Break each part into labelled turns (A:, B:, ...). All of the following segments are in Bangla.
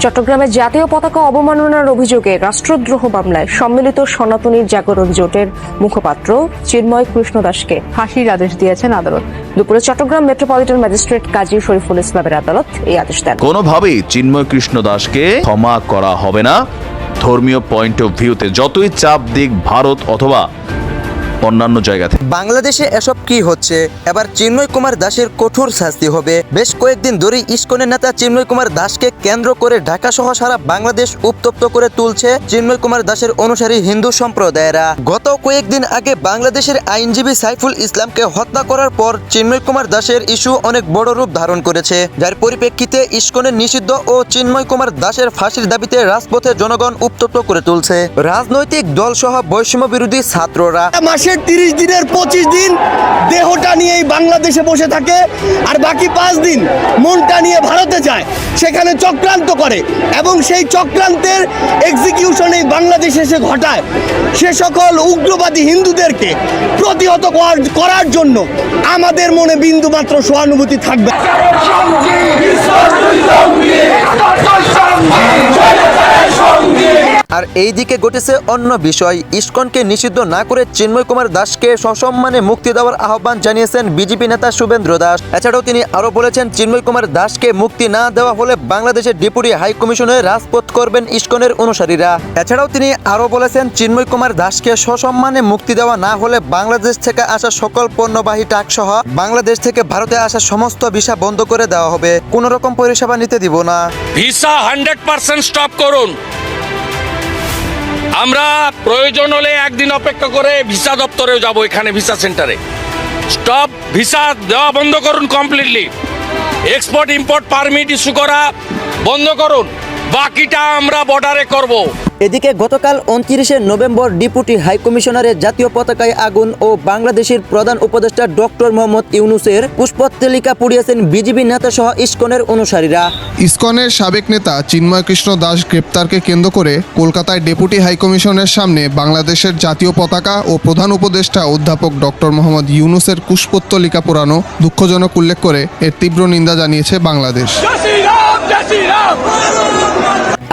A: চট্টগ্রামে জাতীয় পতাকা অবমাননার অভিযোগে রাষ্ট্রদ্রোহ মামলায় সম্মিলিত সনাতনী জাগরণ জোটের মুখপাত্র চিন্ময় কৃষ্ণ দাসকে ফাঁসির আদেশ দিয়েছেন আদালত। দুপুরে চট্টগ্রাম মেট্রোপলিটন ম্যাজিস্ট্রেট কাজী শরীফুল ইসলামের আদালত এই আদেশ দেন।
B: কোনোভাবেই চিন্ময় কৃষ্ণ দাসকে ক্ষমা করা হবে না। ধর্মীয় পয়েন্ট অফ ভিউতে যতই চাপ দিক ভারত অথবা অন্যান্য জায়গাতে।
C: বাংলাদেশে এসব কি হচ্ছে? এবার চিন্ময় কুমার দাসের কঠোর শাস্তি হবে। বেশ কয়েকদিন ধরেই ইসকনের নেতা চিন্ময় কুমার দাসকে কেন্দ্র করে ঢাকা সহ সারা বাংলাদেশ উত্তপ্ত করে তুলছে চিন্ময় কুমার দাসের অনুসারী হিন্দু সম্প্রদায়েরা। গত কয়েকদিন আগে বাংলাদেশের আইনজীবী সাইফুল ইসলামকে হত্যা করার পর চিন্ময় কুমার দাসের ইস্যু অনেক বড় রূপ ধারণ করেছে, যার পরিপ্রেক্ষিতে ইসকনের নিষিদ্ধ ও চিন্ময় কুমার দাসের ফাঁসির দাবিতে রাজপথে জনগণ উত্তপ্ত করে তুলছে রাজনৈতিক দল সহ বৈষম্য বিরোধী ছাত্ররা।
D: 30 দিনের 25 দিন দেহটা নিয়েই বাংলাদেশে বসে থাকে, আর বাকি 5 দিন মনটা নিয়ে ভারতে যায়, সেখানে চক্রান্ত করে এবং সেই চক্রান্তের এক্সিকিউশন এই বাংলাদেশে এসে ঘটায়। সে সকল উগ্রবাদী হিন্দুদেরকে প্রতিহত করার জন্য আমাদের মনে বিন্দুমাত্র সহানুভূতি থাকবে।
C: আর এই দিকে ঘটেছে অন্য বিষয়। ইসকনকে নিষিদ্ধ না করে চিন্ময় কুমার দাসকে সসম্মানে মুক্তি দেওয়ার আহ্বান জানিয়েছেন বিজেপি নেতা শুভেন্দ্র দাস। এছাড়াও তিনি আরো বলেছেন, চিন্ময় কুমার দাসকে মুক্তি না দেওয়া হলে বাংলাদেশের ডেপুটি হাই কমিশনে রাজপথ করবেন ইসকনের অনুসারীরা। এছাড়াও তিনি আরো বলেছেন, চিন্ময় কুমার দাসকে সসম্মানে মুক্তি দেওয়া না হলে বাংলাদেশ থেকে আসা সকল পণ্যবাহী ট্রাক সহ বাংলাদেশ থেকে ভারতে আসা সমস্ত ভিসা বন্ধ করে দেওয়া হবে। কোন রকম পরিষেবা নিতে দিব না।
E: ভিসা 100% স্টপ করুন। আমরা প্রয়োজন হলে একদিন অপেক্ষা করে ভিসা দপ্তরেও যাব, এখানে ভিসা সেন্টারে। স্টপ ভিসা দেওয়া বন্ধ করুন completely. Export import permit issue করা বন্ধ করুন, বাকিটা আমরা বর্ডারে করব।
C: এদিকে গতকাল 29শে নভেম্বর ডেপুটি হাই কমিশনারের জাতীয় পতাকায় আগুন ও বাংলাদেশের প্রধান উপদেষ্টা ডক্টর মোহাম্মদ ইউনূসের পুষ্পতলিকা পুড়িয়েছেন বিজেপি নেতা সহ ইসকনের অনুসারীরা।
F: ইসকনের সাবেক নেতা চিন্ময় কৃষ্ণ দাস গ্রেপ্তারকে কেন্দ্র করে কলকাতায় ডেপুটি হাই কমিশনের সামনে বাংলাদেশের জাতীয় পতাকা ও প্রধান উপদেষ্টা অধ্যাপক ডক্টর মোহাম্মদ ইউনূসের পুষ্পতলিকা পোড়ানো দুঃখজনক উল্লেখ করে এর তীব্র নিন্দা জানিয়েছে বাংলাদেশ।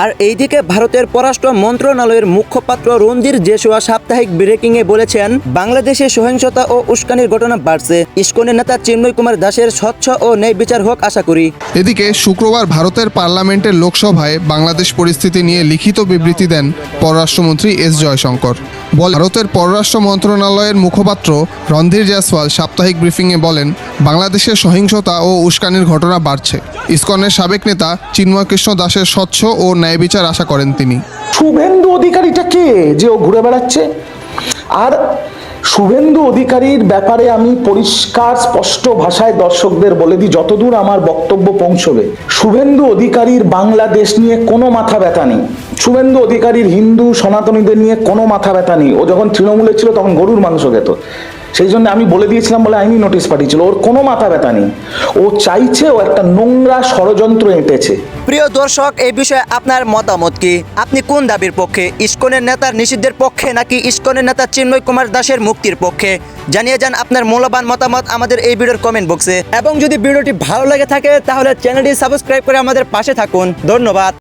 C: আর এইদিকে ভারতের পররাষ্ট্র মন্ত্রণালয়ের মুখপাত্র রণধীর জেসওয়া সাপ্তাহিক ব্রেকিংয়ে বলেছেন, বাংলাদেশে সহিংসতা ও উস্কানির ঘটনা বাড়ছে। ইসকনের নেতা চিন্ময় কুমার দাসের স্বচ্ছ ও ন্যায় বিচার হোক আশা করি।
F: এদিকে শুক্রবার ভারতের পার্লামেন্টের লোকসভায় বাংলাদেশ পরিস্থিতি নিয়ে লিখিত বিবৃতি দেন পররাষ্ট্রমন্ত্রী এস জয়শঙ্কর। ভারতের পররাষ্ট্র মন্ত্রণালয়ের মুখপাত্র রণধীর জেসওয়াল সাপ্তাহিক ব্রিফিংয়ে বলেন, বাংলাদেশে সহিংসতা ও উস্কানির ঘটনা বাড়ছে। ইসকনের সাবেক নেতা চিন্ময় কৃষ্ণ দাসের স্বচ্ছ ও ন্যায় বিচার আশা করেন তিনি।
G: শুভেন্দু অধিকারীটা কে যে ও ঘুরে বেড়াচ্ছে? আর শুভেন্দু অধিকারীর ব্যাপারে আমি পরিষ্কার স্পষ্ট ভাষায় দর্শকদের বলে দিই, যতদূর আমার বক্তব্য পৌঁছবে, শুভেন্দু অধিকারীর বাংলাদেশ নিয়ে কোনো মাথা ব্যথা নেই। শুভেন্দু অধিকারীর হিন্দু সনাতনীদের নিয়ে কোনো মাথা ব্যথা নেই। ও যখন তৃণমূলে ছিল তখন গরুর মাংস খেত, সেই জন্য আমি বলে দিয়েছিলাম বলে আইনি নোটিশ পাঠিয়েছিল। ওর কোনো মাথা ব্যথা নেই। ও চাইছে, ও একটা নোংরা ষড়যন্ত্র এঁটেছে।
C: প্রিয় দর্শক, এই বিষয়ে আপনার মতামত কি? আপনি কোন দাবির পক্ষে? ইসকনের নেতার নিষিদ্ধের পক্ষে নাকি ইসকনের নেতা চিন্ময় কুমার দাসের মুক্তির পক্ষে? জানিয়ে যান আপনার মূল্যবান মতামত আমাদের এই ভিডিওর কমেন্ট বক্সে। এবং যদি ভিডিওটি ভালো লাগে থাকে তাহলে চ্যানেলটি সাবস্ক্রাইব করে আমাদের পাশে থাকুন। ধন্যবাদ।